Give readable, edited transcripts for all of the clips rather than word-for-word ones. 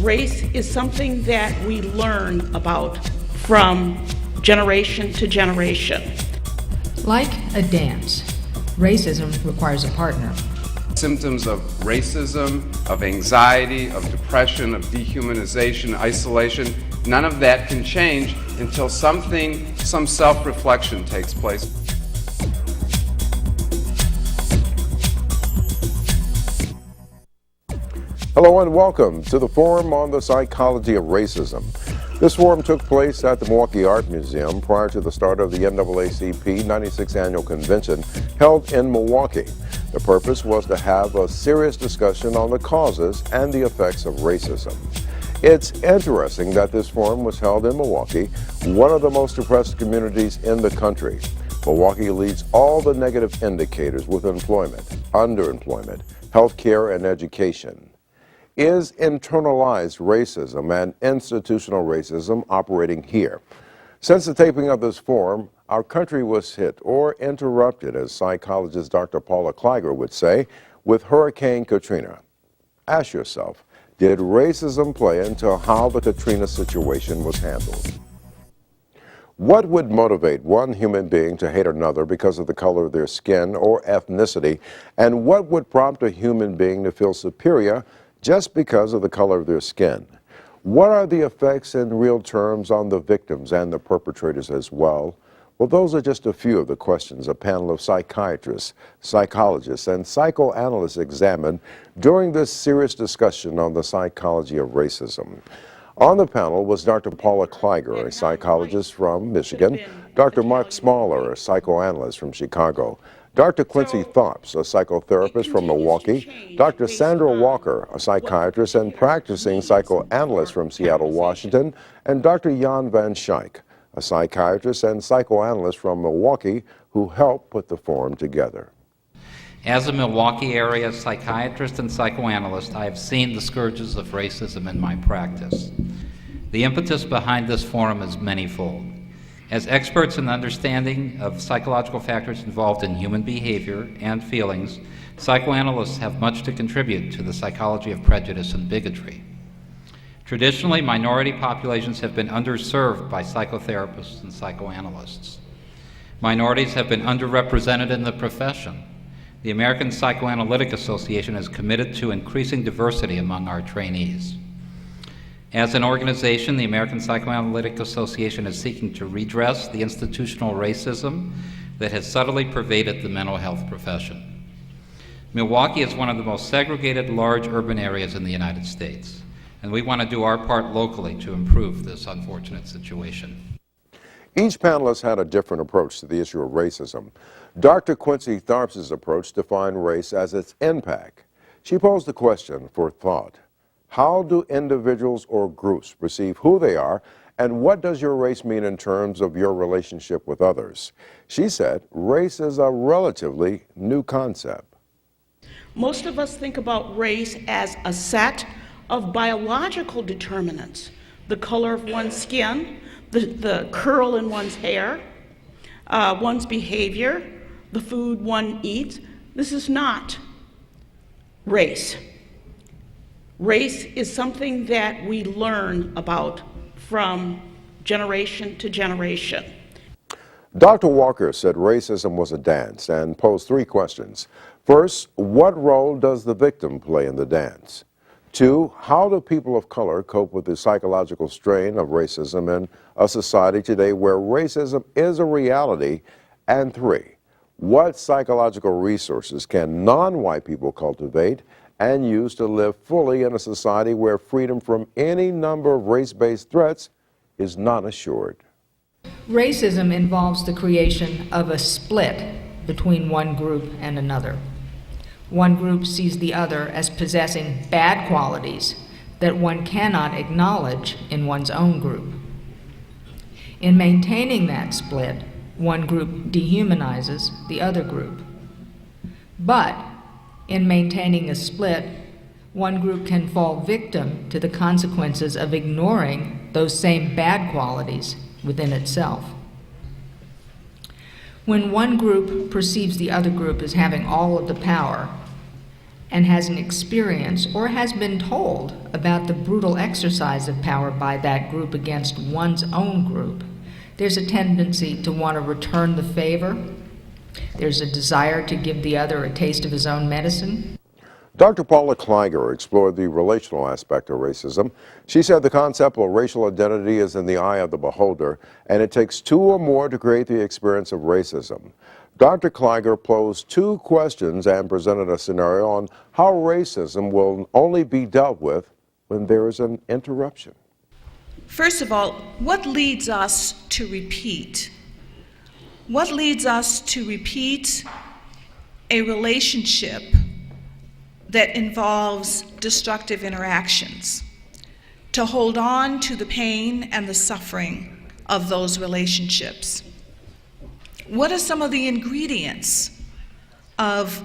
Race is something that we learn about from generation to generation. Like a dance, racism requires a partner. Symptoms of racism, of anxiety, of depression, of dehumanization, isolation, none of that can change until some self-reflection takes place. Hello and welcome to the Forum on the Psychology of Racism. This forum took place at the Milwaukee Art Museum prior to the start of the NAACP 96th Annual Convention held in Milwaukee. The purpose was to have a serious discussion on the causes and the effects of racism. It's interesting that this forum was held in Milwaukee, one of the most oppressed communities in the country. Milwaukee leads all the negative indicators with employment, underemployment, healthcare, and education. Is internalized racism and institutional racism operating here? Since the taping of this forum, our country was hit or interrupted, as psychologist Dr. Paula Kleiger would say, with Hurricane Katrina. Ask yourself, did racism play into how the Katrina situation was handled? What would motivate one human being to hate another because of the color of their skin or ethnicity? And what would prompt a human being to feel superior just because of the color of their skin? What are the effects in real terms on the victims and the perpetrators as well? Well, those are just a few of the questions a panel of psychiatrists, psychologists, and psychoanalysts examined during this serious discussion on the psychology of racism. On the panel was Dr. Paula Kleiger, a psychologist from Michigan, Dr. Mark Smaller, a psychoanalyst from Chicago, Dr. Quincy Thorpe, a psychotherapist from Milwaukee, Dr. Sandra Walker, a psychiatrist and practicing psychoanalyst from Seattle, Washington, and Dr. Jan van Schaik, a psychiatrist and psychoanalyst from Milwaukee, who helped put the forum together. As a Milwaukee area psychiatrist and psychoanalyst, I have seen the scourges of racism in my practice. The impetus behind this forum is manifold. As experts in the understanding of psychological factors involved in human behavior and feelings, psychoanalysts have much to contribute to the psychology of prejudice and bigotry. Traditionally, minority populations have been underserved by psychotherapists and psychoanalysts. Minorities have been underrepresented in the profession. The American Psychoanalytic Association is committed to increasing diversity among our trainees. As an organization, the American Psychoanalytic Association is seeking to redress the institutional racism that has subtly pervaded the mental health profession. Milwaukee is one of the most segregated large urban areas in the United States, and we want to do our part locally to improve this unfortunate situation. Each panelist had a different approach to the issue of racism. Dr. Quincy Thorpe's approach defined race as its impact. She posed the question for thought. How do individuals or groups perceive who they are, and what does your race mean in terms of your relationship with others? She said race is a relatively new concept. Most of us think about race as a set of biological determinants: the color of one's skin, the curl in one's hair, one's behavior, the food one eats. This is not race. Race is something that we learn about from generation to generation. Dr. Walker said racism was a dance and posed three questions. First, what role does the victim play in the dance? Two, how do people of color cope with the psychological strain of racism in a society today where racism is a reality? And three, what psychological resources can non-white people cultivate and use to live fully in a society where freedom from any number of race-based threats is not assured? Racism involves the creation of a split between one group and another. One group sees the other as possessing bad qualities that one cannot acknowledge in one's own group. In maintaining that split, one group dehumanizes the other group. But in maintaining a split, one group can fall victim to the consequences of ignoring those same bad qualities within itself. When one group perceives the other group as having all of the power, and has an experience or has been told about the brutal exercise of power by that group against one's own group, there's a tendency to want to return the favor. There's a desire to give the other a taste of his own medicine. Dr. Paula Kleiger explored the relational aspect of racism. She said the concept of racial identity is in the eye of the beholder, and it takes two or more to create the experience of racism. Dr. Kleiger posed two questions and presented a scenario on how racism will only be dealt with when there is an interruption. First of all, what leads us to repeat? What leads us to repeat a relationship that involves destructive interactions, to hold on to the pain and the suffering of those relationships? What are some of the ingredients of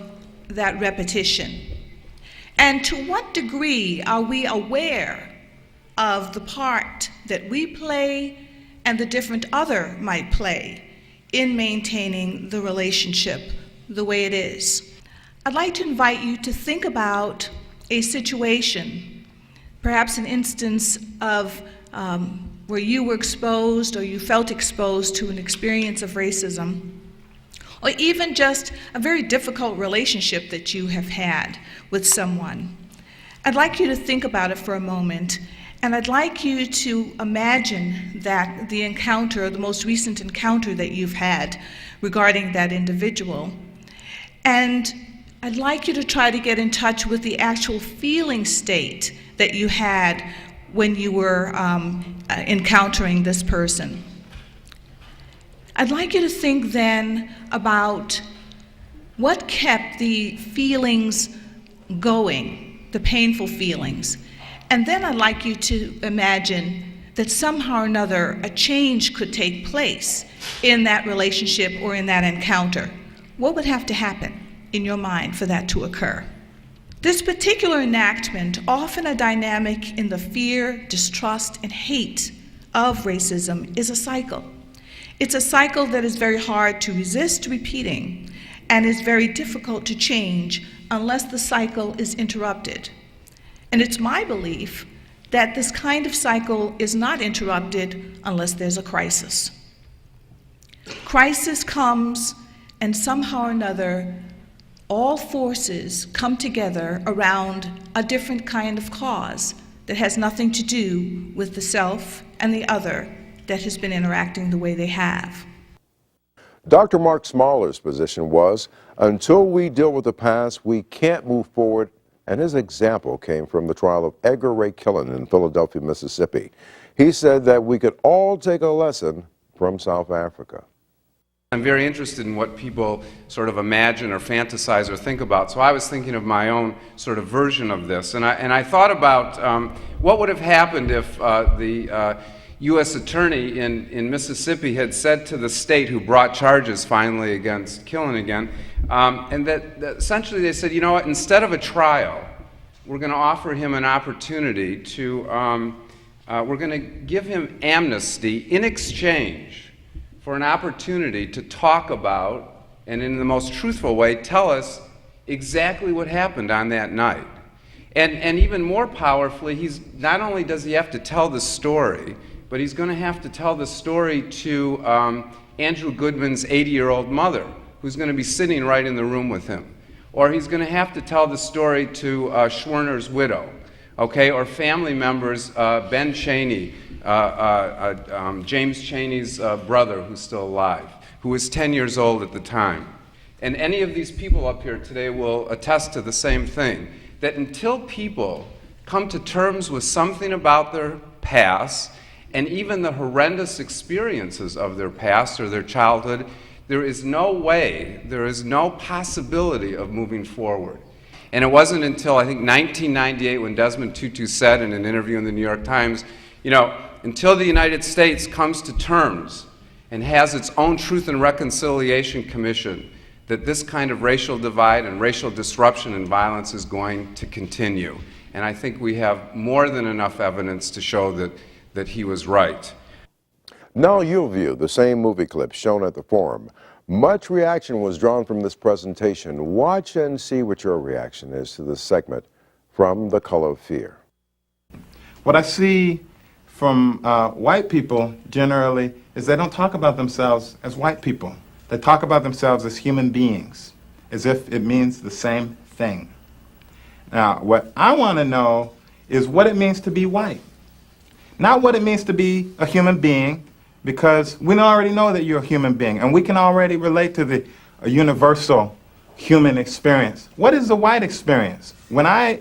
that repetition? And to what degree are we aware of the part that we play and the different other might play in maintaining the relationship the way it is? I'd like to invite you to think about a situation, perhaps an instance of where you were exposed or you felt exposed to an experience of racism, or even just a very difficult relationship that you have had with someone. I'd like you to think about it for a moment, and I'd like you to imagine that the encounter, the most recent encounter that you've had regarding that individual. And I'd like you to try to get in touch with the actual feeling state that you had when you were encountering this person. I'd like you to think then about what kept the feelings going, the painful feelings. And then I'd like you to imagine that somehow or another a change could take place in that relationship or in that encounter. What would have to happen in your mind for that to occur? This particular enactment, often a dynamic in the fear, distrust, and hate of racism, is a cycle. It's a cycle that is very hard to resist repeating and is very difficult to change unless the cycle is interrupted. And it's my belief that this kind of cycle is not interrupted unless there's a crisis. Crisis comes, and somehow or another, all forces come together around a different kind of cause that has nothing to do with the self and the other that has been interacting the way they have. Dr. Mark Smaller's position was, until we deal with the past, we can't move forward, and his example came from the trial of Edgar Ray Killen in Philadelphia, Mississippi. He said that we could all take a lesson from South Africa. I'm very interested in what people sort of imagine or fantasize or think about. So I was thinking of my own sort of version of this. And I thought about what would have happened if the U.S. attorney in Mississippi had said to the state who brought charges finally against Killen again, and that essentially they said, you know what, instead of a trial, we're going to offer him an opportunity to, we're going to give him amnesty in exchange for an opportunity to talk about, and in the most truthful way, tell us exactly what happened on that night. And even more powerfully, not only does he have to tell the story, but he's going to have to tell the story to Andrew Goodman's 80-year-old mother, who's going to be sitting right in the room with him. Or he's going to have to tell the story to Schwerner's widow, okay, or family members, Ben Cheney, James Cheney's brother, who's still alive, who was 10 years old at the time. And any of these people up here today will attest to the same thing, that until people come to terms with something about their past, and even the horrendous experiences of their past or their childhood, there is no way, there is no possibility of moving forward. And it wasn't until, I think, 1998 when Desmond Tutu said in an interview in the New York Times, you know, until the United States comes to terms and has its own Truth and Reconciliation Commission, that this kind of racial divide and racial disruption and violence is going to continue. And I think we have more than enough evidence to show that he was right. Now you'll view the same movie clip shown at the forum. Much reaction was drawn from this presentation. Watch and see what your reaction is to this segment from The Color of Fear. What I see from white people generally is they don't talk about themselves as white people. They talk about themselves as human beings, as if it means the same thing. Now, what I want to know is what it means to be white. Not what it means to be a human being, because we already know that you're a human being, and we can already relate to the universal human experience. What is the white experience? When I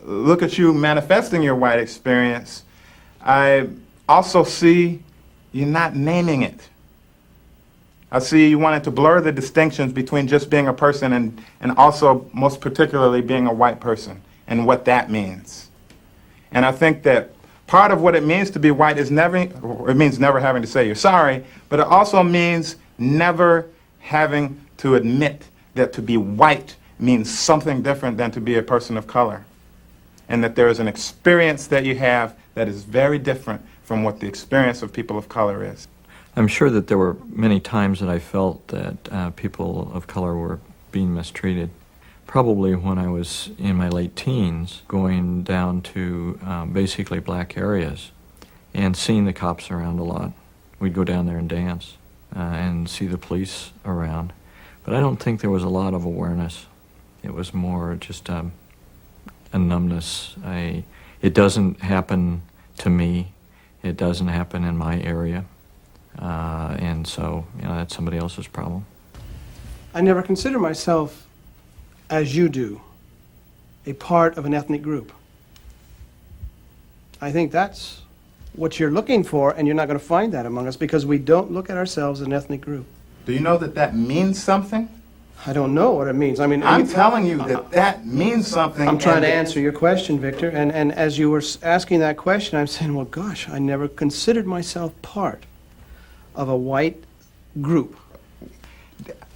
look at you manifesting your white experience, I also see you not naming it. I see you wanted to blur the distinctions between just being a person and also most particularly being a white person and what that means. And I think that part of what it means to be white is it means never having to say you're sorry, but it also means never having to admit that to be white means something different than to be a person of color. And that there is an experience that you have that is very different from what the experience of people of color is. I'm sure that there were many times that I felt that people of color were being mistreated. Probably when I was in my late teens, going down to basically black areas and seeing the cops around a lot. We'd go down there and dance and see the police around. But I don't think there was a lot of awareness. It was more just a numbness. It doesn't happen to me. It doesn't happen in my area. And so, that's somebody else's problem. I never consider myself, as you do, a part of an ethnic group. I think that's what you're looking for, and you're not going to find that among us because we don't look at ourselves as an ethnic group. Do you know that that means something? I don't know what it means. I mean, I'm telling you that that means something. I'm trying to answer your question, Victor, and as you were asking that question, I'm saying, well, gosh, I never considered myself part of a white group.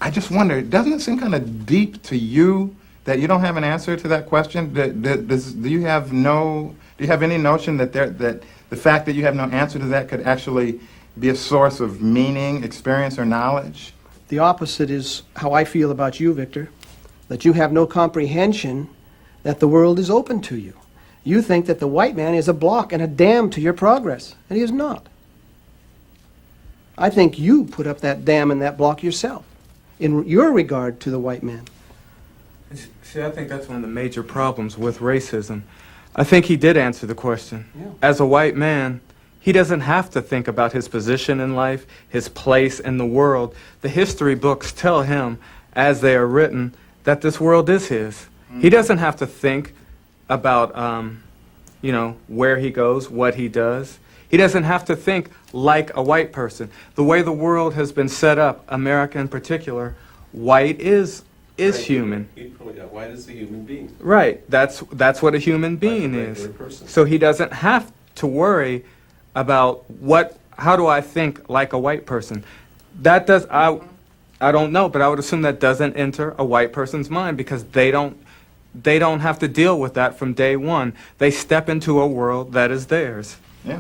I just wonder, doesn't it seem kind of deep to you that you don't have an answer to that question? Do you have any notion that the fact that you have no answer to that could actually be a source of meaning, experience, or knowledge? The opposite is how I feel about you, Victor, that you have no comprehension that the world is open to you. You think that the white man is a block and a dam to your progress, and he is not. I think you put up that dam and that block yourself in your regard to the white man. See, I think that's one of the major problems with racism. I think he did answer the question. Yeah. As a white man, he doesn't have to think about his position in life, his place in the world. The history books tell him, as they are written, that this world is his. Mm-hmm. He doesn't have to think about, where he goes, what he does. He doesn't have to think like a white person. The way the world has been set up, America in particular, white is right. Human. White is a human being. Right. That's what a human being is. Person. So he doesn't have to worry about how do I think like a white person. That does I don't know, but I would assume that doesn't enter a white person's mind because they don't have to deal with that from day one. They step into a world that is theirs. Yeah.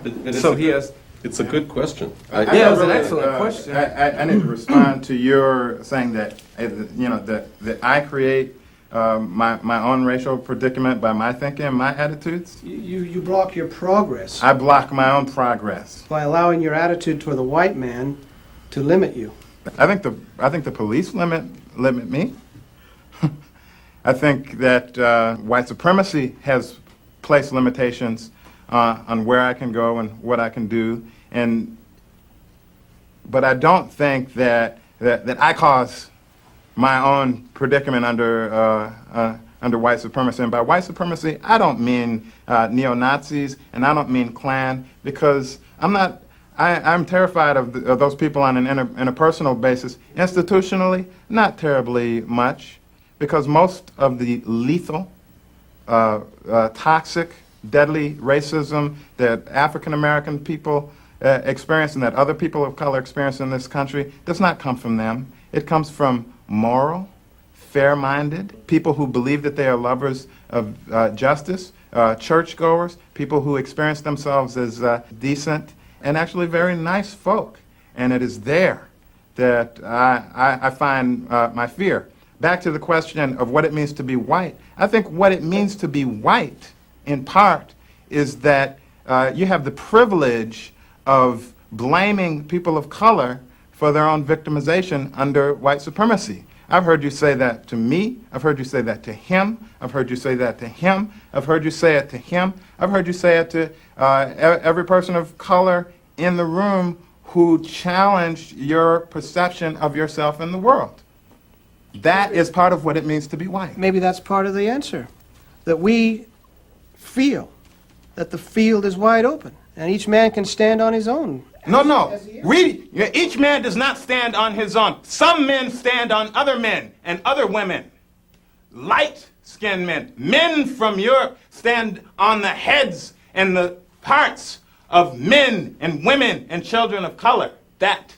It's a good question. It was an excellent question. I need to respond to your saying that that I create my own racial predicament by my thinking and my attitudes. You block your progress I block my own progress by allowing your attitude toward the white man to limit you. I think the police limit me. I think that white supremacy has placed limitations on where I can go and what I can do, but I don't think that I cause my own predicament under white supremacy. And by white supremacy, I don't mean neo-Nazis, and I don't mean Klan, because I'm terrified of those people on an interpersonal basis. Institutionally, not terribly much, because most of the lethal, toxic, deadly racism that African American people experience and that other people of color experience in this country does not come from them. It comes from moral, fair-minded people who believe that they are lovers of justice, churchgoers, people who experience themselves as decent and actually very nice folk. And it is there that I find my fear. Back to the question of what it means to be white. I think what it means to be white, in part, is that you have the privilege of blaming people of color for their own victimization under white supremacy. I've heard you say that to me. I've heard you say that to him. I've heard you say that to him. I've heard you say it to him. I've heard you say it to every person of color in the room who challenged your perception of yourself in the world. That is part of what it means to be white. Maybe that's part of the answer, that we feel that the field is wide open, and each man can stand on his own. No. Each man does not stand on his own. Some men stand on other men and other women. Light-skinned men. Men from Europe stand on the heads and the parts of men and women and children of color. That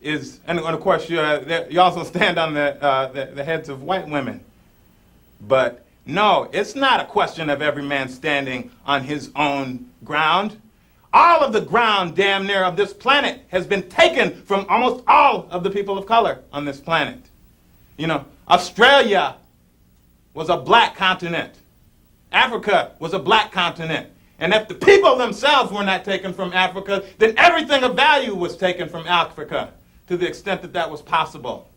is, and of course, you also stand on the heads of white women. But no, it's not a question of every man standing on his own ground. All of the ground, damn near, of this planet has been taken from almost all of the people of color on this planet. You know, Australia was a black continent. Africa was a black continent. And if the people themselves were not taken from Africa, then everything of value was taken from Africa, to the extent that that was possible.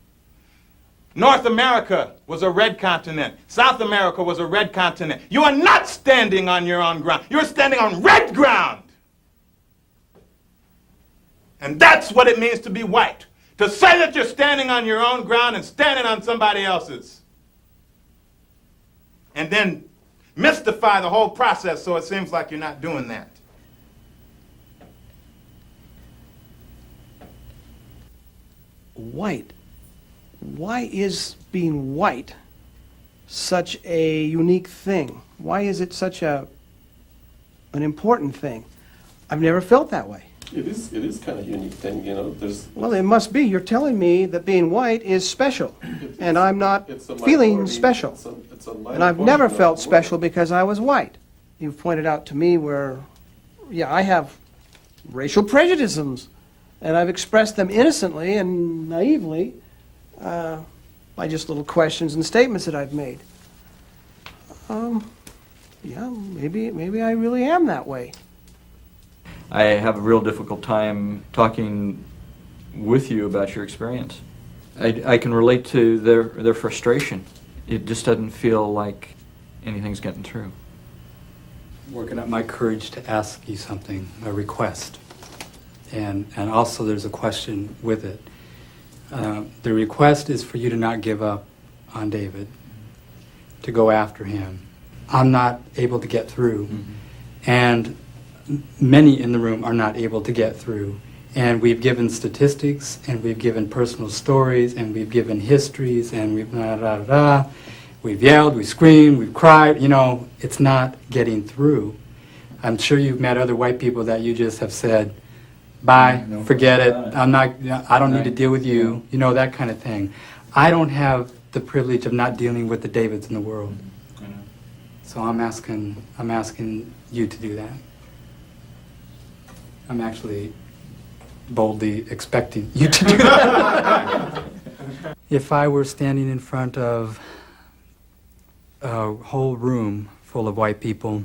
North America was a red continent. South America was a red continent. You are not standing on your own ground. You're standing on red ground. And that's what it means to be white. To say that you're standing on your own ground and standing on somebody else's. And then mystify the whole process so it seems like you're not doing that. White. Why is being white such a unique thing? Why is it such an important thing? I've never felt that way. It is kind of unique thing, you know. Well, it must be. You're telling me that being white is special, and I'm not feeling special. And I've never felt special because I was white. You've pointed out to me where, yeah, I have racial prejudices, and I've expressed them innocently and naively by just little questions and statements that I've made. Yeah, maybe I really am that way. I have a real difficult time talking with you about your experience. I can relate to their frustration. It just doesn't feel like anything's getting through. Working up my courage to ask you something, a request. And also there's a question with it. The request is for you to not give up on David, to go after him. I'm not able to get through. Mm-hmm. And many in the room are not able to get through. And we've given statistics, and we've given personal stories, and we've given histories, and we've we've yelled, we've screamed, we've cried. You know, it's not getting through. I'm sure you've met other white people that you just have said, bye, forget it, I don't need to deal with you, you know, that kind of thing. I don't have the privilege of not dealing with the Davids in the world. So I'm asking you to do that. I'm actually boldly expecting you to do that. If I were standing in front of a whole room full of white people,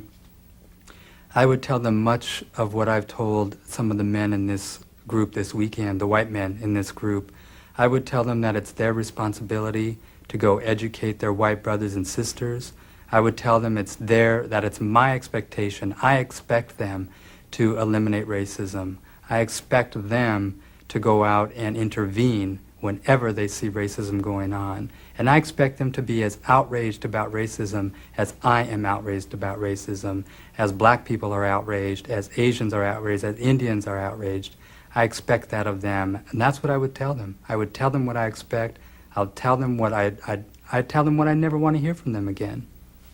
I would tell them much of what I've told some of the men in this group this weekend, the white men in this group. I would tell them that it's their responsibility to go educate their white brothers and sisters. I would tell them that it's my expectation. I expect them to eliminate racism. I expect them to go out and intervene whenever they see racism going on. And I expect them to be as outraged about racism as I am outraged about racism, as black people are outraged, as Asians are outraged, as Indians are outraged. I expect that of them, and that's what I would tell them. I would tell them what I expect. I'll tell them what I'd tell them what I never want to hear from them again.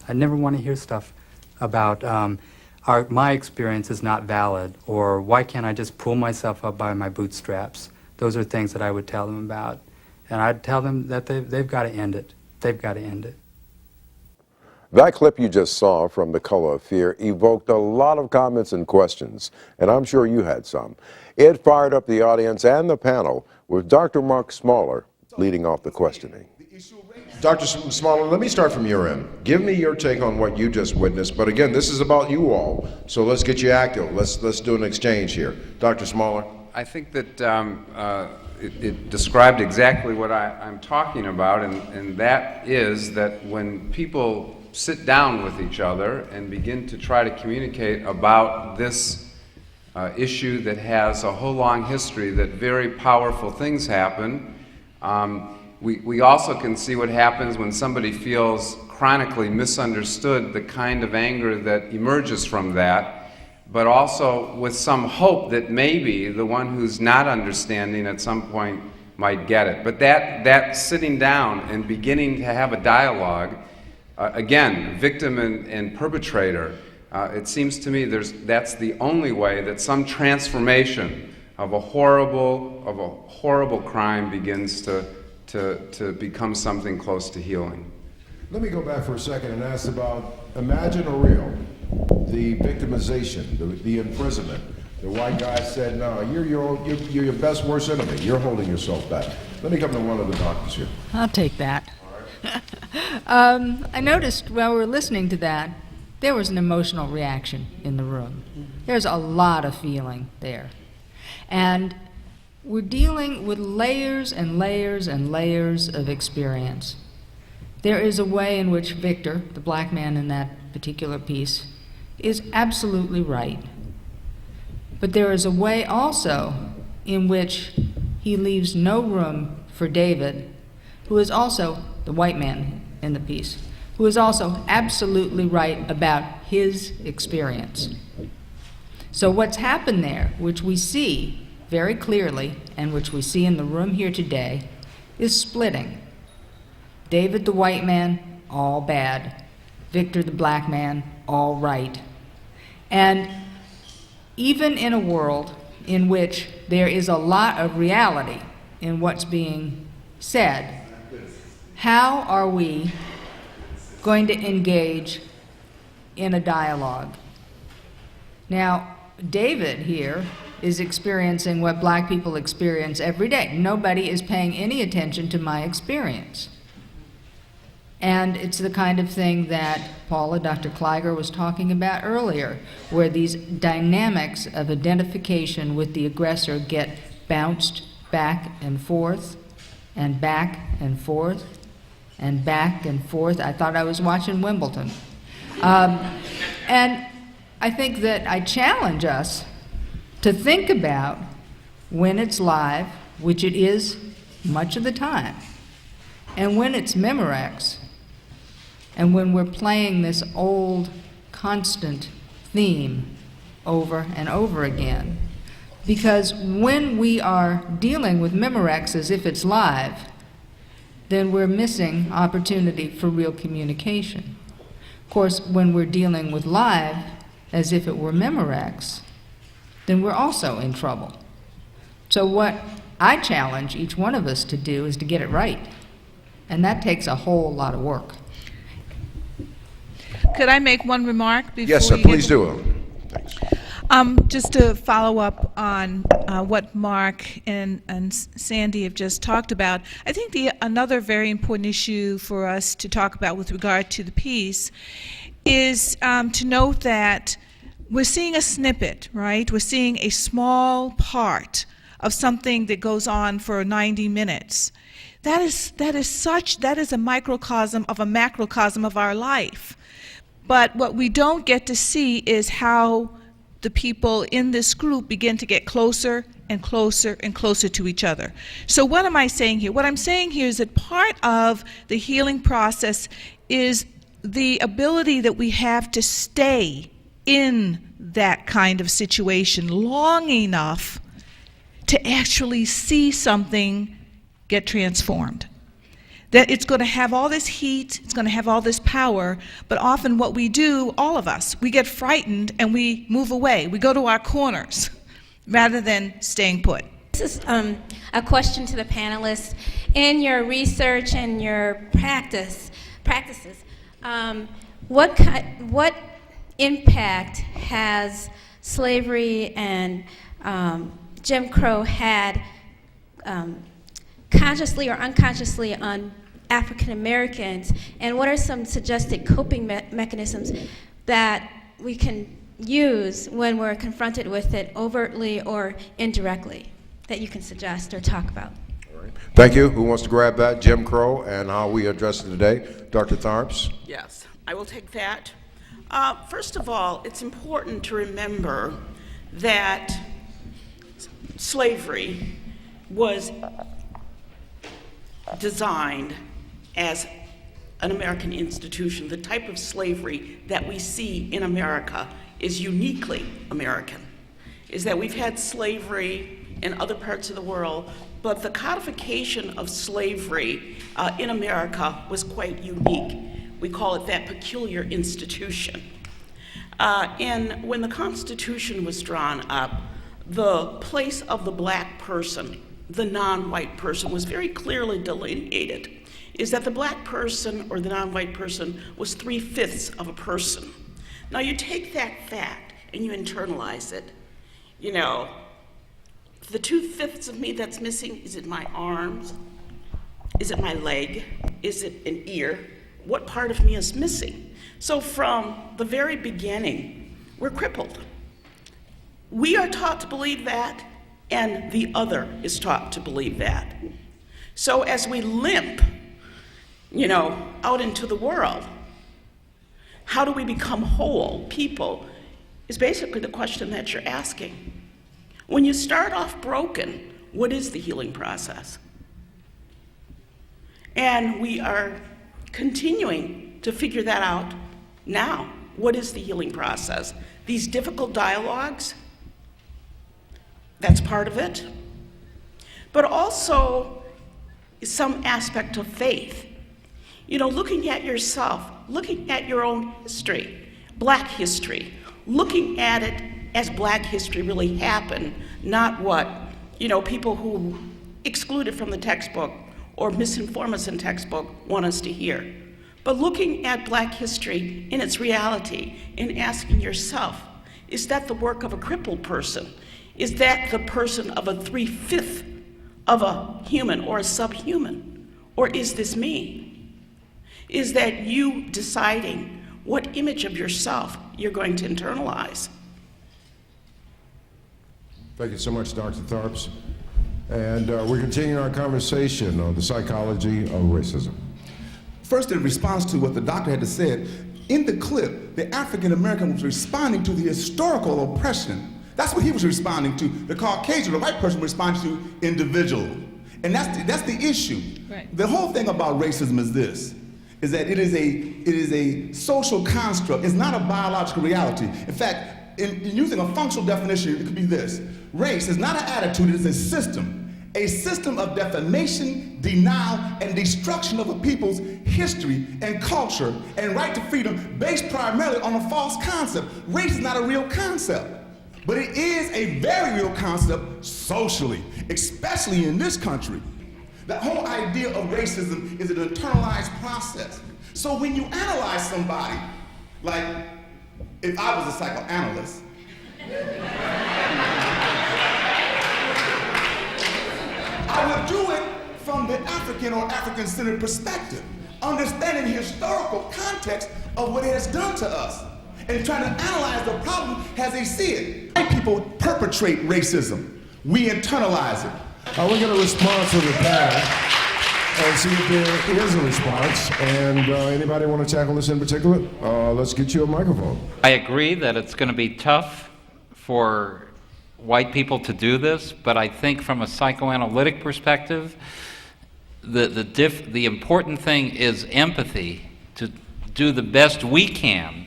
I never want to hear stuff about my experience is not valid, or why can't I just pull myself up by my bootstraps. Those are things that I would tell them about. And I'd tell them that they've got to end it. They've got to end it. That clip you just saw from The Color of Fear evoked a lot of comments and questions, and I'm sure you had some. It fired up the audience and the panel with Dr. Mark Smaller leading off the questioning. Dr. Smaller, let me start from your end. Give me your take on what you just witnessed. But again, this is about you all, so let's get you active. Let's do an exchange here. Dr. Smaller. I think that it described exactly what I'm talking about, and that is that when people sit down with each other and begin to try to communicate about this issue that has a whole long history, that very powerful things happen. We also can see what happens when somebody feels chronically misunderstood, the kind of anger that emerges from that, but also with some hope that maybe the one who's not understanding at some point might get it. But that sitting down and beginning to have a dialogue, again, victim and perpetrator, it seems to me that's the only way that some transformation of a horrible crime begins to become something close to healing. Let me go back for a second and ask about, imagine a real, the victimization, the imprisonment. The white guy said, no, you're your best worst enemy. You're holding yourself back. Let me come to one of the doctors here. I'll take that. I noticed while we were listening to that, there was an emotional reaction in the room. There's a lot of feeling there. And we're dealing with layers and layers and layers of experience. There is a way in which Victor, the black man in that particular piece, is absolutely right. But there is a way also in which he leaves no room for David, who is also the white man in the piece, who is also absolutely right about his experience. So what's happened there, which we see very clearly, and which we see in the room here today, is splitting. David the white man, all bad. Victor the black man, all right. And even in a world in which there is a lot of reality in what's being said, how are we going to engage in a dialogue? Now, David here is experiencing what black people experience every day. Nobody is paying any attention to my experience. And it's the kind of thing that Paula, Dr. Kleiger, was talking about earlier, where these dynamics of identification with the aggressor get bounced back and forth, and back and forth, and back and forth. I thought I was watching Wimbledon. And I think that I challenge us to think about when it's live, which it is much of the time, and when it's Memorex, and when we're playing this old, constant theme over and over again. Because when we are dealing with Memorex as if it's live, then we're missing opportunity for real communication. Of course, when we're dealing with live as if it were Memorex, then we're also in trouble. So what I challenge each one of us to do is to get it right. And that takes a whole lot of work. Could I make one remark before Yes, sir, you please get do. Thanks. Just to follow up on what Mark and Sandy have just talked about, I think another very important issue for us to talk about with regard to the piece is to note that we're seeing a snippet, right? We're seeing a small part of something that goes on for 90 minutes. That is a microcosm of a macrocosm of our life. But what we don't get to see is how the people in this group begin to get closer and closer and closer to each other. So what am I saying here? What I'm saying here is that part of the healing process is the ability that we have to stay in that kind of situation long enough to actually see something get transformed. That it's going to have all this heat, it's going to have all this power, but often what we do, all of us, we get frightened and we move away. We go to our corners rather than staying put. This is a question to the panelists. In your research and your practices, what impact has slavery and Jim Crow had consciously or unconsciously on African Americans, and what are some suggested coping mechanisms that we can use when we're confronted with it overtly or indirectly that you can suggest or talk about? Thank you. Who wants to grab that? Jim Crow and how we address it today. Dr. Tharps? Yes, I will take that. First of all, it's important to remember that slavery was designed as an American institution. The type of slavery that we see in America is uniquely American, is that we've had slavery in other parts of the world, but the codification of slavery in America was quite unique. We call it that peculiar institution. And when the Constitution was drawn up, the place of the black person, the non-white person, was very clearly delineated, is that the black person or the non-white person was 3/5 of a person. Now you take that fact and you internalize it. You know, the 2/5 of me that's missing, is it my arms? Is it my leg? Is it an ear? What part of me is missing? So from the very beginning, we're crippled. We are taught to believe that, and the other is taught to believe that. So as we limp, out into the world, how do we become whole people is basically the question that you're asking. When you start off broken, what is the healing process? And we are continuing to figure that out now. What is the healing process? These difficult dialogues, that's part of it. But also some aspect of faith. Looking at yourself, looking at your own history, black history, looking at it as black history really happened, not what, people who exclude it from the textbook or misinform us in textbook want us to hear. But looking at black history in its reality and asking yourself, is that the work of a crippled person? Is that the person of a 3/5 of a human or a subhuman? Or is this me? Is that you deciding what image of yourself you're going to internalize? Thank you so much, Dr. Tharps. And we're continuing our conversation on the psychology of racism. First, in response to what the doctor had said, in the clip, the African American was responding to the historical oppression. That's what he was responding to. The Caucasian, the white person, was responding to individual. And that's the issue. Right. The whole thing about racism is this, is that it is a social construct. It's not a biological reality. In fact, in using a functional definition, it could be this. Race is not an attitude, it is a system. A system of defamation, denial, and destruction of a people's history and culture and right to freedom based primarily on a false concept. Race is not a real concept, but it is a very real concept socially, especially in this country. The whole idea of racism is an internalized process. So when you analyze somebody, like if I was a psychoanalyst, I would do it from the African or African-centered perspective, understanding the historical context of what it has done to us, and trying to analyze the problem as they see it. White people perpetrate racism. We internalize it. We're going to respond to the panel and see if there is a response. And anybody want to tackle this in particular? Let's get you a microphone. I agree that it's going to be tough for white people to do this, but I think from a psychoanalytic perspective, the important thing is empathy, to do the best we can.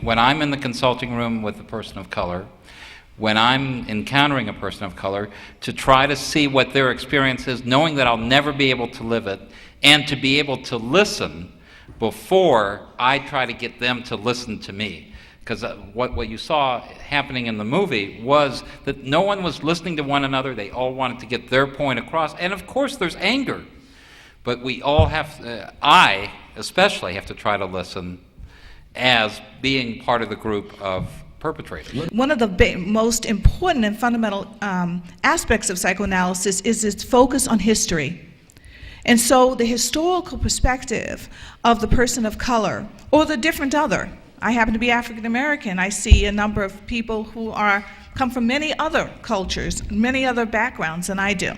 When I'm in the consulting room with a person of color, when I'm encountering a person of color, to try to see what their experience is, knowing that I'll never be able to live it, and to be able to listen before I try to get them to listen to me. Because what you saw happening in the movie was that no one was listening to one another. They all wanted to get their point across. And of course there's anger. But we all have, I especially have to try to listen as being part of the group of perpetrator. One of the most important and fundamental aspects of psychoanalysis is its focus on history. And so the historical perspective of the person of color, or the different other, I happen to be African American, I see a number of people who come from many other cultures, many other backgrounds than I do.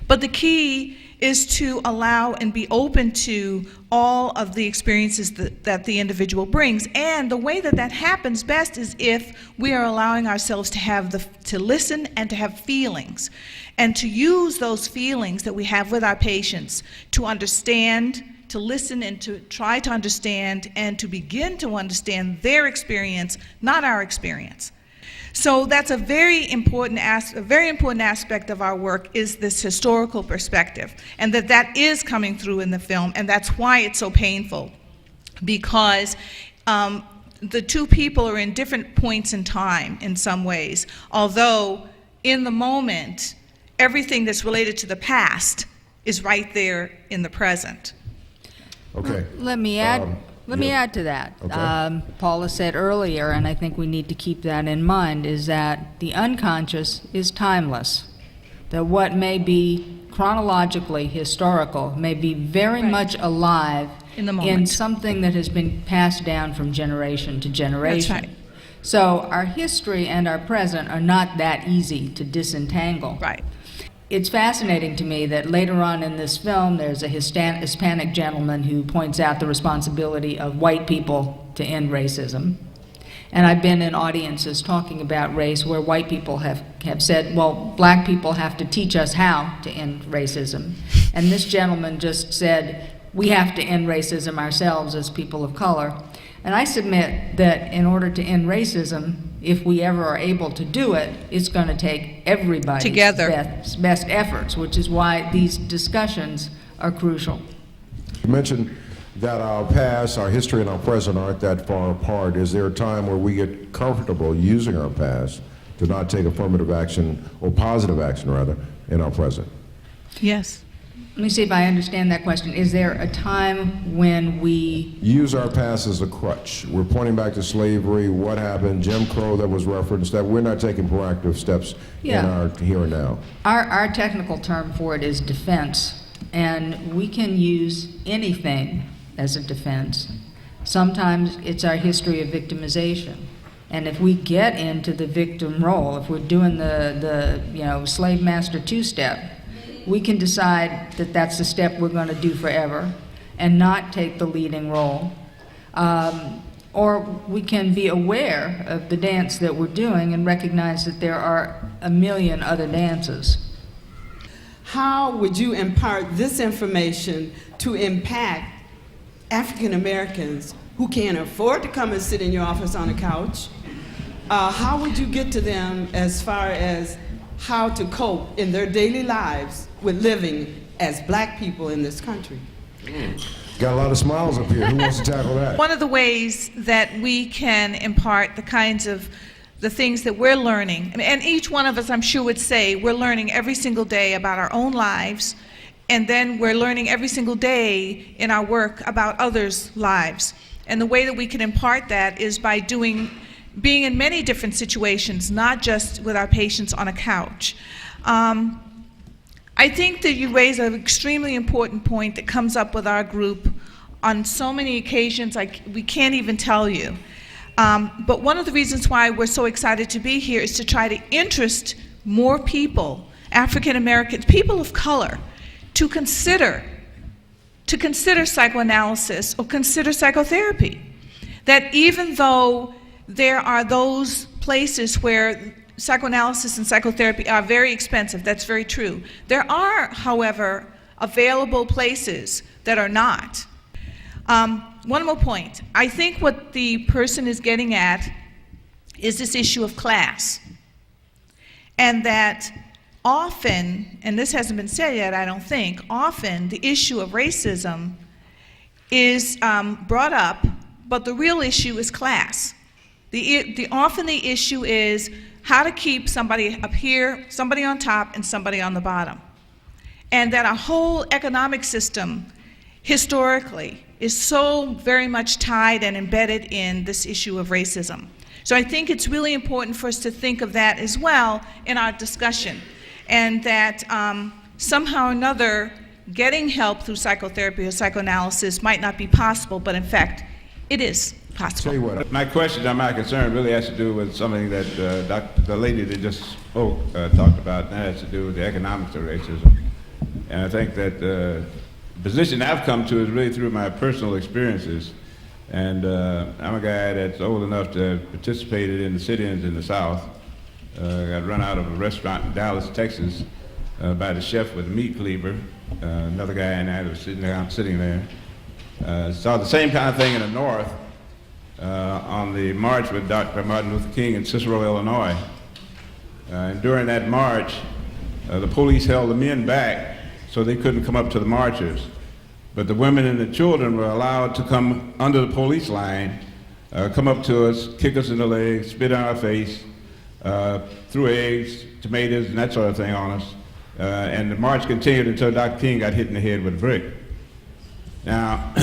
But the key is to allow and be open to all of the experiences that the individual brings. And the way that happens best is if we are allowing ourselves to listen and to have feelings, and to use those feelings that we have with our patients to understand, to listen and to try to understand, and to begin to understand their experience, not our experience. So that's a very important aspect of our work, is this historical perspective, and that is coming through in the film, and that's why it's so painful, because the two people are in different points in time in some ways, although in the moment, everything that's related to the past is right there in the present. Okay. Let me add to that. Okay. Paula said earlier, and I think we need to keep that in mind, is that the unconscious is timeless. That what may be chronologically historical may be very much alive in the moment, in something that has been passed down from generation to generation. That's right. So our history and our present are not that easy to disentangle. Right. It's fascinating to me that later on in this film, there's a Hispanic gentleman who points out the responsibility of white people to end racism. And I've been in audiences talking about race where white people have said, well, black people have to teach us how to end racism. And this gentleman just said, we have to end racism ourselves as people of color. And I submit that in order to end racism, if we ever are able to do it, it's going to take everybody's together best efforts, which is why these discussions are crucial. You mentioned that our past, our history, and our present aren't that far apart. Is there a time where we get comfortable using our past to not take affirmative action, or positive action rather, in our present? Yes. Let me see if I understand that question. Is there a time when we use our past as a crutch? We're pointing back to slavery, what happened, Jim Crow that was referenced, that we're not taking proactive steps in our here and now. Our technical term for it is defense, and we can use anything as a defense. Sometimes it's our history of victimization. And if we get into the victim role, if we're doing the slave master two-step, we can decide that that's the step we're going to do forever and not take the leading role. Or we can be aware of the dance that we're doing and recognize that there are a million other dances. How would you impart this information to impact African Americans who can't afford to come and sit in your office on a couch? How would you get to them as far as how to cope in their daily lives with living as black people in this country? Got a lot of smiles up here. Who wants to tackle that? One of the ways that we can impart the things that we're learning, and each one of us, I'm sure, would say we're learning every single day about our own lives, and then we're learning every single day in our work about others' lives. And the way that we can impart that is by being in many different situations, not just with our patients on a couch. I think that you raise an extremely important point that comes up with our group on so many occasions we can't even tell you. But one of the reasons why we're so excited to be here is to try to interest more people, African Americans, people of color, to consider psychoanalysis or consider psychotherapy. That even though there are those places where psychoanalysis and psychotherapy are very expensive, that's very true. There are, however, available places that are not. One more point. I think what the person is getting at is this issue of class. And that often, and this hasn't been said yet, I don't think, often the issue of racism is brought up, but the real issue is class. Often the issue is how to keep somebody up here, somebody on top, and somebody on the bottom. And that our whole economic system, historically, is so very much tied and embedded in this issue of racism. So I think it's really important for us to think of that as well in our discussion, and that somehow or another getting help through psychotherapy or psychoanalysis might not be possible, but in fact it is possible. Tell you what, my question or my concern really has to do with something that the lady that just spoke talked about, and that has to do with the economics of racism. And I think that the position I've come to is really through my personal experiences. And I'm a guy that's old enough to have participated in the sit-ins in the South. Got run out of a restaurant in Dallas, Texas, by the chef with a meat cleaver. Another guy and I was sitting there. Saw the same kind of thing in the North on the march with Dr. Martin Luther King in Cicero, Illinois. And during that march, the police held the men back so they couldn't come up to the marchers. But the women and the children were allowed to come under the police line, come up to us, kick us in the leg, spit on our face, threw eggs, tomatoes, and that sort of thing on us. And the march continued until Dr. King got hit in the head with a brick. Now,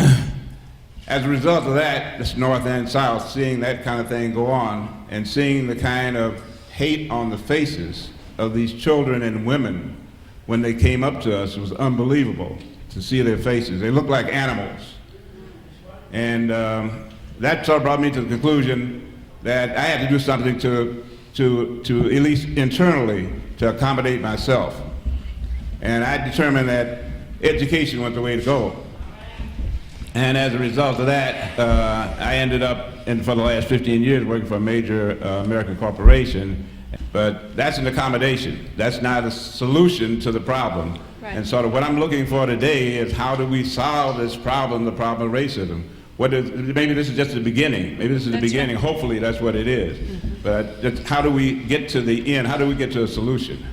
as a result of that, this North and South, seeing that kind of thing go on, and seeing the kind of hate on the faces of these children and women when they came up to us, was unbelievable to see their faces. They looked like animals. And that sort of brought me to the conclusion that I had to do something to at least internally, to accommodate myself. And I determined that education was the way to go. And as a result of that, I ended up, for the last 15 years, working for a major American corporation. But that's an accommodation. That's not a solution to the problem. Right. And sort of what I'm looking for today is how do we solve this problem, the problem of racism? Maybe this is just the beginning. Maybe this is the beginning. Right. Hopefully that's what it is. Mm-hmm. But just how do we get to the end? How do we get to a solution?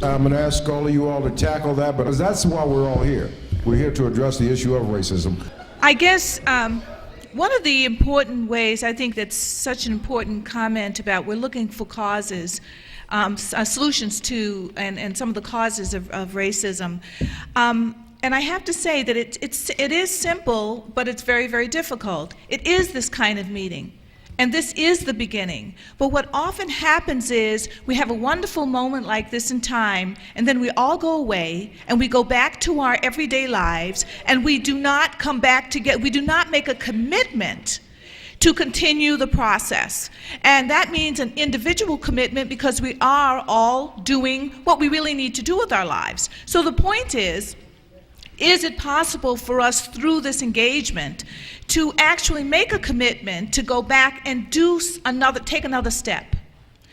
I'm going to ask all of you all to tackle that, because that's why we're all here. We're here to address the issue of racism. I guess one of the important ways, I think that's such an important comment about we're looking for causes, solutions to, and some of the causes of racism. And I have to say that it is simple, but it's very, very difficult. It is this kind of meeting. And this is the beginning. But what often happens is we have a wonderful moment like this in time, and then we all go away, and we go back to our everyday lives, and we do not come back together. We do not make a commitment to continue the process. And that means an individual commitment, because we are all doing what we really need to do with our lives. So the point is it possible for us through this engagement to actually make a commitment to go back and take another step?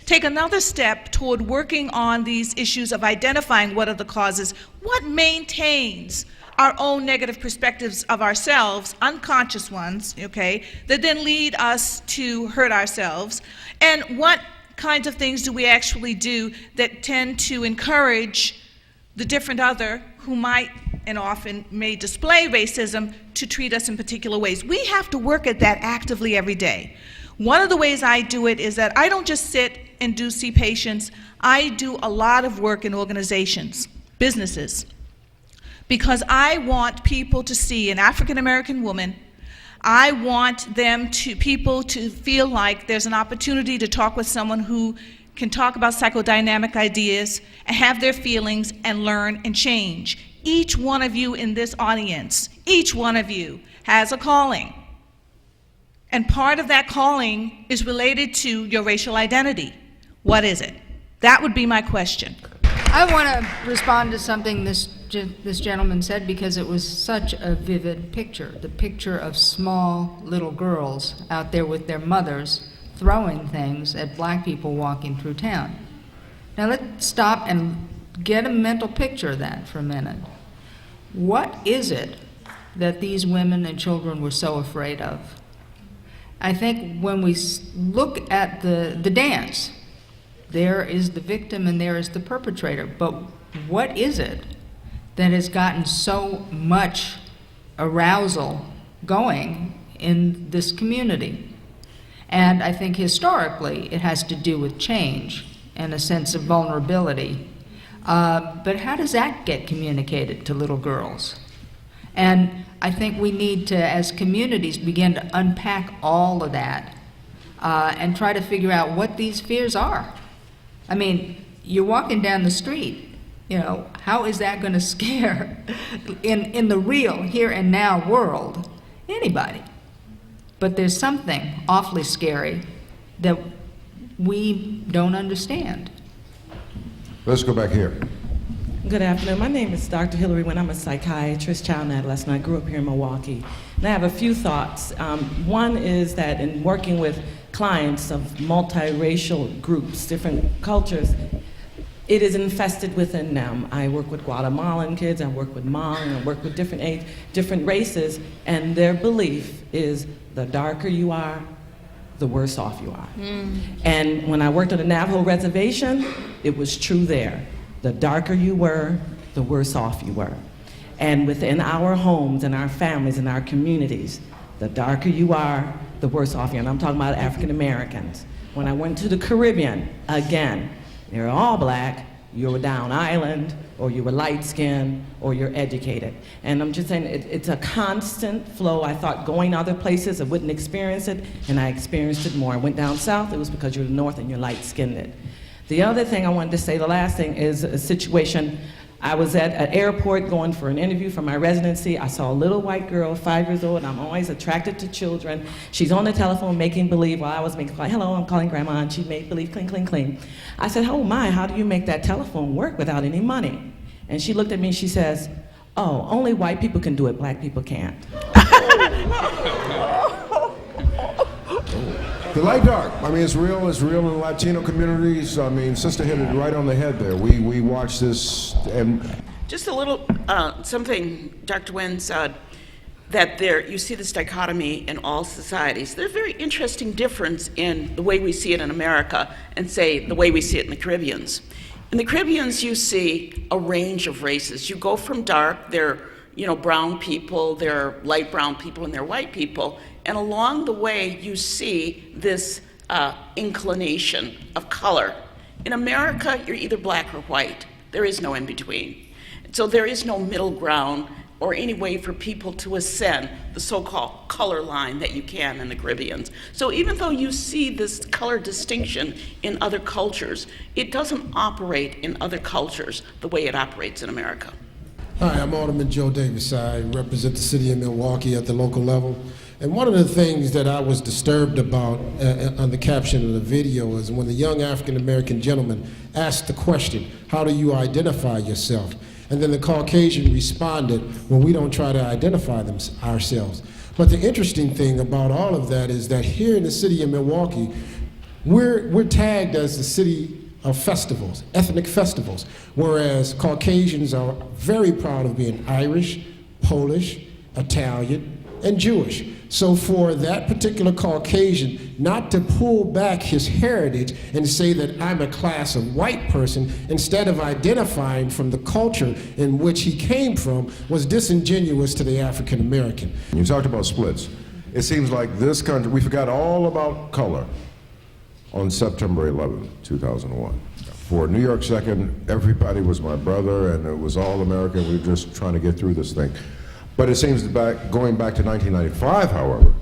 Take another step toward working on these issues of identifying what are the causes, what maintains our own negative perspectives of ourselves, unconscious ones, okay, that then lead us to hurt ourselves, and what kinds of things do we actually do that tend to encourage the different other who might and often may display racism to treat us in particular ways. We have to work at that actively every day. One of the ways I do it is that I don't just sit and see patients. I do a lot of work in organizations, businesses, because I want people to see an African American woman. I want people to feel like there's an opportunity to talk with someone who can talk about psychodynamic ideas and have their feelings and learn and change. Each one of you in this audience, each one of you has a calling. And part of that calling is related to your racial identity. What is it? That would be my question. I want to respond to something this gentleman said, because it was such a vivid picture. The picture of small little girls out there with their mothers throwing things at black people walking through town. Now let's stop and get a mental picture of that for a minute. What is it that these women and children were so afraid of? I think when we look at the dance, there is the victim and there is the perpetrator. But what is it that has gotten so much arousal going in this community? And I think historically it has to do with change and a sense of vulnerability. But how does that get communicated to little girls? And I think we need to, as communities, begin to unpack all of that and try to figure out what these fears are. I mean, you're walking down the street, you know, how is that going to scare, in the real, here and now world, anybody? But there's something awfully scary that we don't understand. Let's go back here. Good afternoon. My name is Dr. Hillary Wynn. I'm a psychiatrist, child and adolescent. I grew up here in Milwaukee. And I have a few thoughts. One is that in working with clients of multiracial groups, different cultures, it is infested within them. I work with Guatemalan kids, I work with Hmong, I work with different races, and their belief is the darker you are, the worse off you are. And when I worked on the Navajo reservation, it was true there. The darker you were, the worse off you were. And within our homes and our families and our communities, the darker you are, the worse off you are. And I'm talking about African Americans. When I went to the Caribbean, again, they're all black, you were down island, or you were light skinned, or you're educated. And I'm just saying, it's a constant flow. I thought going other places I wouldn't experience it, and I experienced it more. I went down south, it was because you're north and you're light skinned. The other thing I wanted to say, the last thing, is a situation. I was at an airport going for an interview for my residency. I saw a little white girl, 5 years old, and I'm always attracted to children. She's on the telephone making believe while I was making, hello, I'm calling grandma, and she made believe, cling, cling, cling. I said, oh my, how do you make that telephone work without any money? And she looked at me and she says, oh, only white people can do it, black people can't. The light dark. I mean, it's real in the Latino communities. I mean, Sister hit it right on the head there. We watch this and... Just a little, something Dr. Wynn said, that you see this dichotomy in all societies. There's a very interesting difference in the way we see it in America and, say, the way we see it in the Caribbean. In the Caribbean, you see a range of races. You go from dark, they're brown people, they're light brown people, and they're white people. And along the way, you see this inclination of color. In America, you're either black or white. There is no in between. So there is no middle ground or any way for people to ascend the so-called color line that you can in the Caribbean. So even though you see this color distinction in other cultures, it doesn't operate in other cultures the way it operates in America. Hi, I'm Alderman Joe Davis. I represent the city of Milwaukee at the local level. And one of the things that I was disturbed about on the caption of the video is when the young African-American gentleman asked the question, how do you identify yourself? And then the Caucasian responded, well, we don't try to identify ourselves. But the interesting thing about all of that is that here in the city of Milwaukee, we're tagged as the city of festivals, ethnic festivals, whereas Caucasians are very proud of being Irish, Polish, Italian, and Jewish. So for that particular Caucasian not to pull back his heritage and say that I'm a class of white person, instead of identifying from the culture in which he came from, was disingenuous to the African American. You talked about splits. It seems like this country, we forgot all about color on September 11, 2001. For New York 2nd, everybody was my brother, and it was all America. We were just trying to get through this thing. But it seems going back to 1995, however,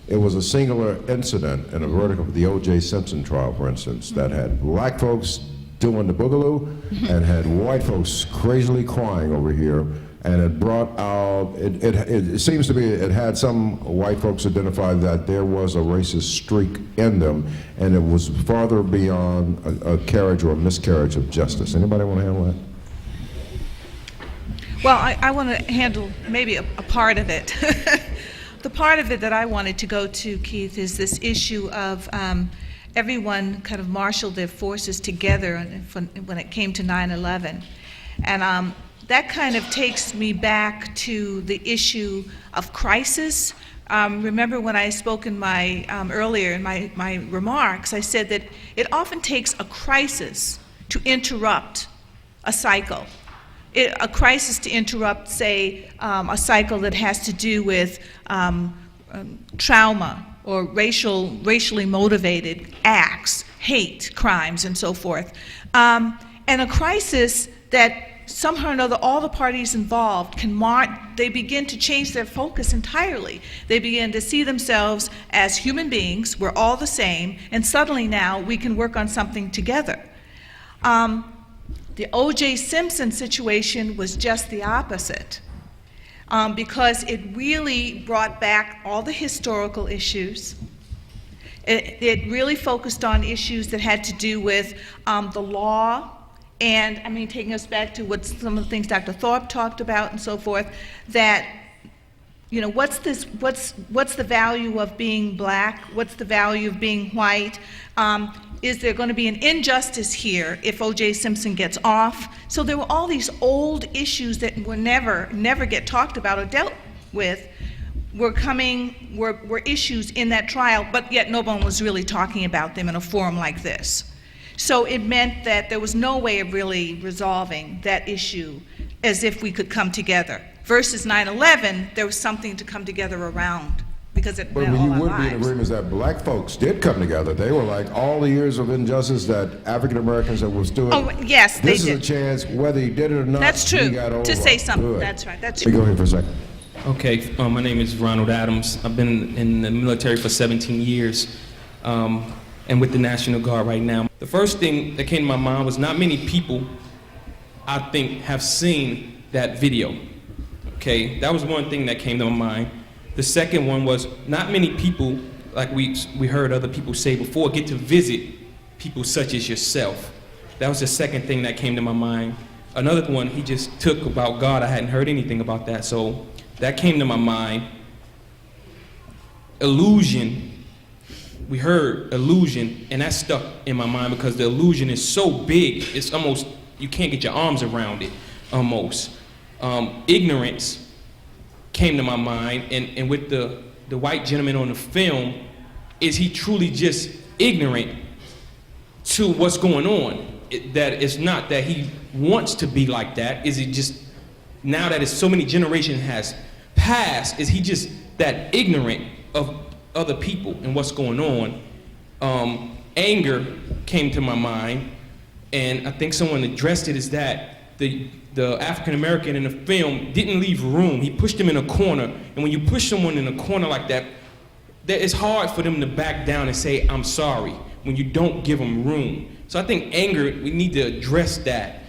it was a singular incident in a verdict of the O.J. Simpson trial, for instance, that had black folks doing the boogaloo and had white folks crazily crying over here. And it brought out, it seems to me it had some white folks identify that there was a racist streak in them, and it was farther beyond a carriage or a miscarriage of justice. Anybody want to handle that? Well, I want to handle maybe a part of it. The part of it that I wanted to go to, Keith, is this issue of everyone kind of marshaled their forces together when it came to 9/11. And that kind of takes me back to the issue of crisis. Remember when I spoke in my earlier in my remarks, I said that it often takes a crisis to interrupt a cycle. A crisis to interrupt, say, a cycle that has to do with trauma or racially motivated acts, hate crimes, and so forth. And a crisis that somehow or another, all the parties involved they begin to change their focus entirely. They begin to see themselves as human beings, we're all the same, and suddenly now we can work on something together. The O.J. Simpson situation was just the opposite, because it really brought back all the historical issues. It really focused on issues that had to do with the law, and I mean, taking us back to some of the things Dr. Thorpe talked about and so forth, that, you know, what's the value of being black? What's the value of being white? Is there going to be an injustice here if O.J. Simpson gets off? So there were all these old issues that were never get talked about or dealt with, were issues in that trial, but yet no one was really talking about them in a forum like this. So it meant that there was no way of really resolving that issue as if we could come together. Versus 9/11, there was something to come together around, because it But meant all you our would be in lives. agreement that black folks did come together. They were like, all the years of injustice that African Americans have withstood. Oh, yes, they This is did. a chance, whether you did it or not. That's true. You got over. To say something. Good. That's right. That's Let me true. go ahead for a second. Okay, my name is Ronald Adams. I've been in the military for 17 years, and with the National Guard right now. The first thing that came to my mind was not many people, I think, have seen that video. Okay, that was one thing that came to my mind. The second one was not many people, like we heard other people say before, get to visit people such as yourself. That was the second thing that came to my mind. Another one he just took about God. I hadn't heard anything about that, so that came to my mind. Illusion. We heard illusion, and that stuck in my mind because the illusion is so big, it's almost, you can't get your arms around it, almost. Ignorance came to my mind, and with the white gentleman on the film, is he truly just ignorant to what's going on? That it's not that he wants to be like that. Is it just, now that it's so many generations has passed, is he just that ignorant of other people and what's going on? Anger came to my mind, and I think someone addressed it, is that the African American in the film didn't leave room. He pushed him in a corner, and when you push someone in a corner like that, it's hard for them to back down and say, I'm sorry, when you don't give them room. So I think anger, we need to address that.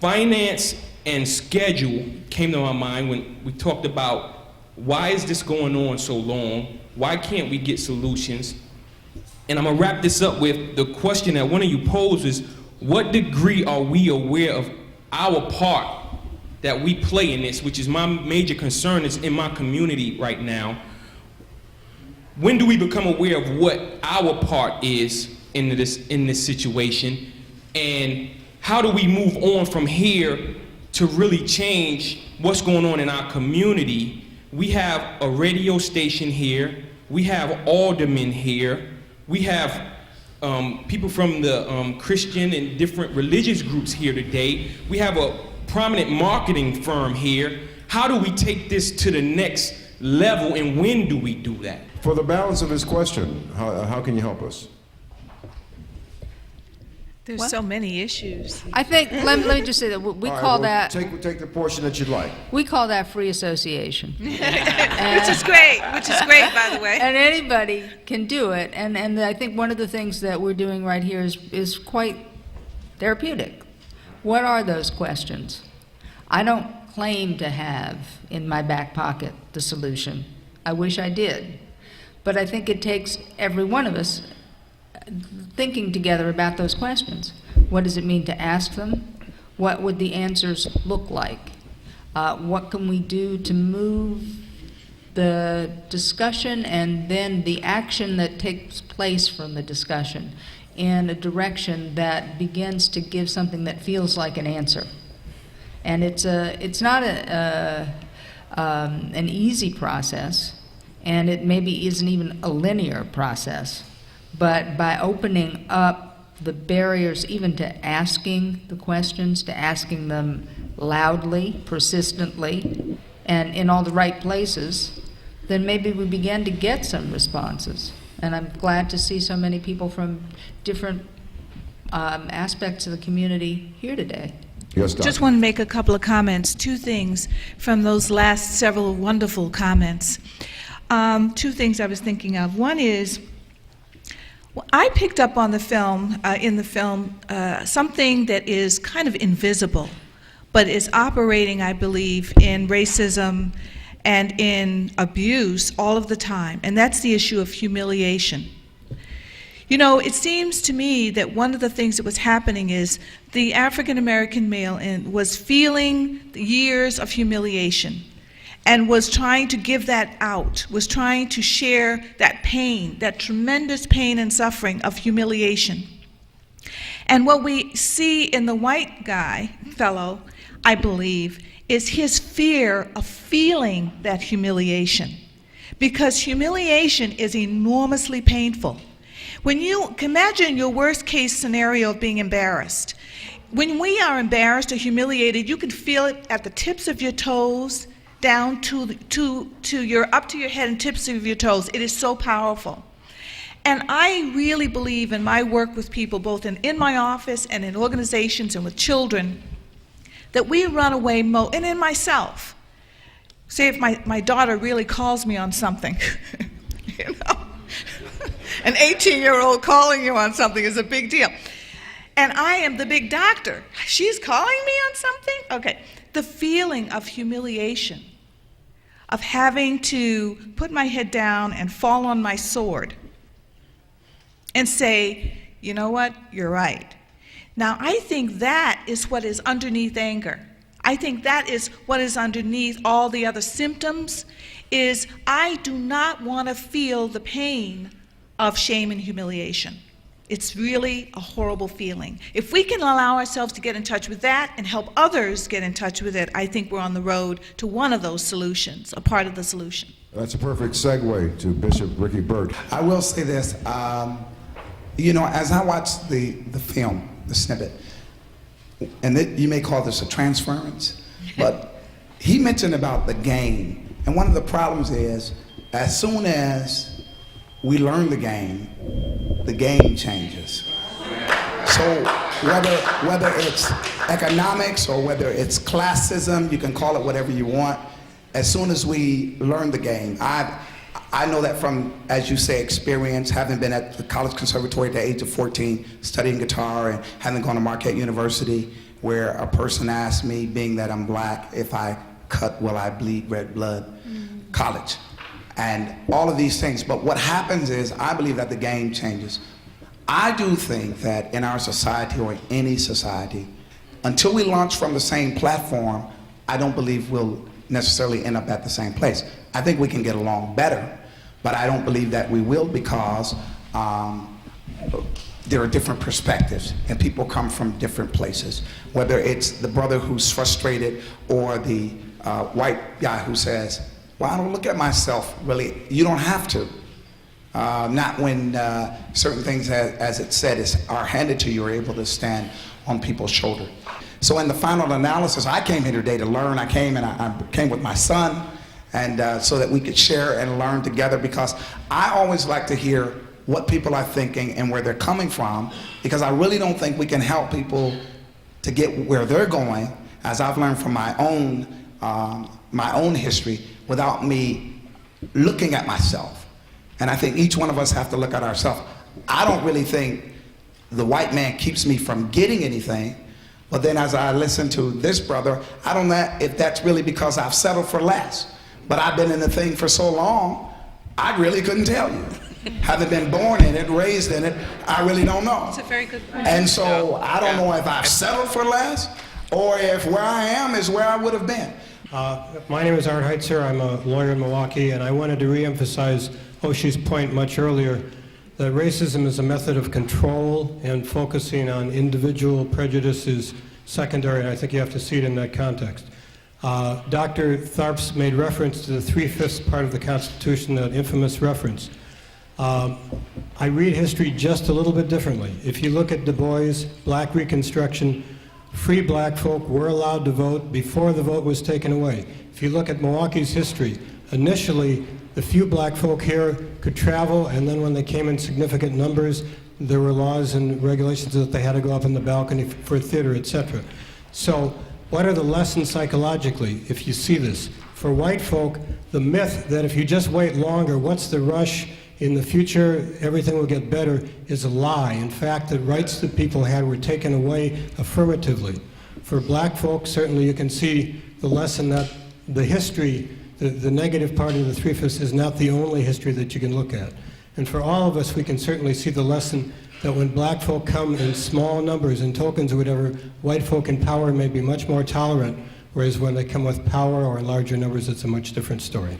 Finance and schedule came to my mind when we talked about, why is this going on so long? Why can't we get solutions? And I'm gonna wrap this up with the question that one of you posed is, what degree are we aware of our part that we play in this, which is my major concern is in my community right now. When do we become aware of what our part is in this situation? And how do we move on from here to really change what's going on in our community? We have a radio station here. We have aldermen here. We have people from the Christian and different religious groups here today. We have a prominent marketing firm here. How do we take this to the next level, and when do we do that? For the balance of his question, how can you help us? There's so many issues. I think, let me just say that we All right, call well, that, Take the portion that you'd like. we call that free association. Which is great, by the way. And anybody can do it, and I think one of the things that we're doing right here is quite therapeutic. What are those questions? I don't claim to have in my back pocket the solution. I wish I did. But I think it takes every one of us thinking together about those questions. What does it mean to ask them? What would the answers look like? What can we do to move the discussion and then the action that takes place from the discussion in a direction that begins to give something that feels like an answer? And it's not an easy process, and it maybe isn't even a linear process. But by opening up the barriers even to asking the questions, to asking them loudly, persistently, and in all the right places, then maybe we begin to get some responses. And I'm glad to see so many people from different aspects of the community here today. Yes, Doctor. Just want to make a couple of comments. Two things from those last several wonderful comments. Two things I was thinking of. One is, I picked up on the film, something that is kind of invisible, but is operating, I believe, in racism and in abuse all of the time, and that's the issue of humiliation. You know, it seems to me that one of the things that was happening is the African American male was feeling the years of humiliation and was trying to give that out, was trying to share that pain, that tremendous pain and suffering of humiliation. And what we see in the white fellow, I believe, is his fear of feeling that humiliation. Because humiliation is enormously painful. When you imagine your worst case scenario of being embarrassed, when we are embarrassed or humiliated, you can feel it at the tips of your toes, down up to your head and tips of your toes. It is so powerful. And I really believe in my work with people, both in my office and in organizations and with children, that we run away, and in myself. Say if my daughter really calls me on something, you know, an 18-year-old calling you on something is a big deal. And I am the big doctor. She's calling me on something? Okay. The feeling of humiliation, of having to put my head down and fall on my sword and say, you know what, you're right. Now, I think that is what is underneath anger. I think that is what is underneath all the other symptoms, is I do not want to feel the pain of shame and humiliation. It's really a horrible feeling. If we can allow ourselves to get in touch with that and help others get in touch with it, I think we're on the road to one of those solutions, a part of the solution. That's a perfect segue to Bishop Ricky Burt. I will say this, you know, as I watched the film, the snippet, and you may call this a transference, but he mentioned about the game. And one of the problems is, as soon as we learn the game changes. So whether it's economics or whether it's classism, you can call it whatever you want, as soon as we learn the game. I know that from, as you say, experience, having been at the college conservatory at the age of 14, studying guitar, and having gone to Marquette University, where a person asked me, being that I'm black, if I cut, will I bleed red blood? College. And all of these things. But what happens is, I believe that the game changes. I do think that in our society, or any society, until we launch from the same platform, I don't believe we'll necessarily end up at the same place. I think we can get along better, but I don't believe that we will, because there are different perspectives and people come from different places. Whether it's the brother who's frustrated or the white guy who says, well, I don't look at myself really. You don't have to. Not when certain things, as it said, are handed to you, you're able to stand on people's shoulder. So in the final analysis, I came here today to learn. I came with my son, and so that we could share and learn together, because I always like to hear what people are thinking and where they're coming from, because I really don't think we can help people to get where they're going, as I've learned from my own history, without me looking at myself. And I think each one of us have to look at ourselves. I don't really think the white man keeps me from getting anything, but then as I listen to this brother, I don't know if that's really because I've settled for less. But I've been in the thing for so long, I really couldn't tell you. Having been born in it, raised in it, I really don't know. That's a very good point. And so I don't know if I've settled for less, or if where I am is where I would have been. My name is Art Heitzer. I'm a lawyer in Milwaukee, and I wanted to reemphasize Oshi's point much earlier, that racism is a method of control, and focusing on individual prejudice is secondary, and I think you have to see it in that context. Dr. Tharps made reference to the 3/5 part of the Constitution, that infamous reference. I read history just a little bit differently. If you look at Du Bois, Black Reconstruction, free black folk were allowed to vote before the vote was taken away. If you look at Milwaukee's history, initially the few black folk here could travel, and then when they came in significant numbers, there were laws and regulations that they had to go up in the balcony for theater, etc. So what are the lessons psychologically if you see this? For white folk, the myth that if you just wait longer, what's the rush, in the future everything will get better, is a lie. In fact, the rights that people had were taken away affirmatively. For black folks, certainly you can see the lesson that the history, the negative part of the 3/5 is not the only history that you can look at. And for all of us, we can certainly see the lesson that when black folk come in small numbers, in tokens or whatever, white folk in power may be much more tolerant, whereas when they come with power or in larger numbers, it's a much different story.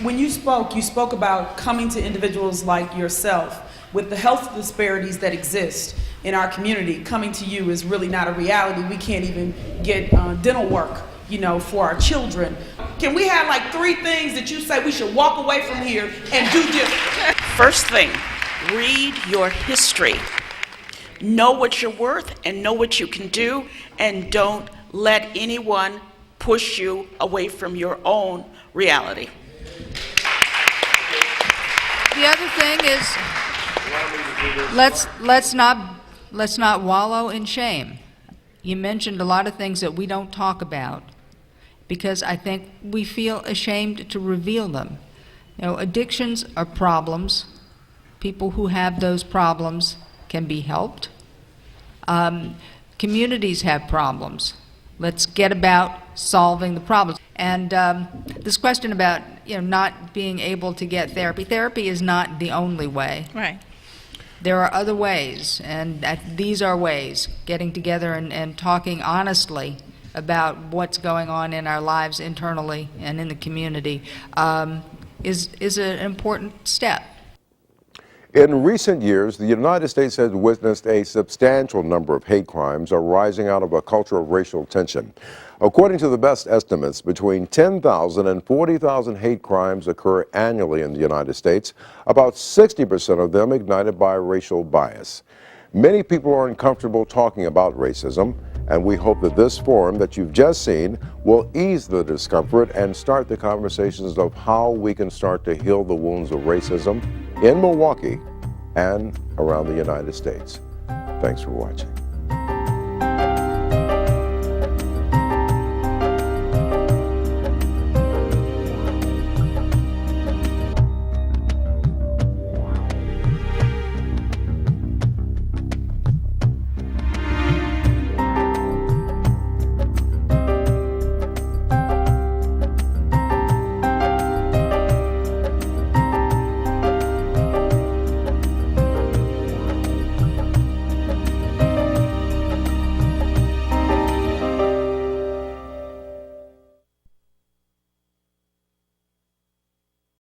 When you spoke about coming to individuals like yourself with the health disparities that exist in our community. Coming to you is really not a reality. We can't even get dental work, for our children. Can we have like 3 things that you say we should walk away from here and do different? First thing, read your history. Know what you're worth and know what you can do, and don't let anyone push you away from your own reality. The other thing is, let's not wallow in shame. You mentioned a lot of things that we don't talk about because I think we feel ashamed to reveal them. Addictions are problems. People who have those problems can be helped. Communities have problems. Let's get about solving the problems. And this question about not being able to get therapy. Therapy is not the only way. Right. There are other ways, and these are ways. Getting together and talking honestly about what's going on in our lives internally and in the community is an important step. In recent years, the United States has witnessed a substantial number of hate crimes arising out of a culture of racial tension. According to the best estimates, between 10,000 and 40,000 hate crimes occur annually in the United States, about 60% of them ignited by racial bias. Many people are uncomfortable talking about racism, and we hope that this forum that you've just seen will ease the discomfort and start the conversations of how we can start to heal the wounds of racism in Milwaukee and around the United States. Thanks for watching.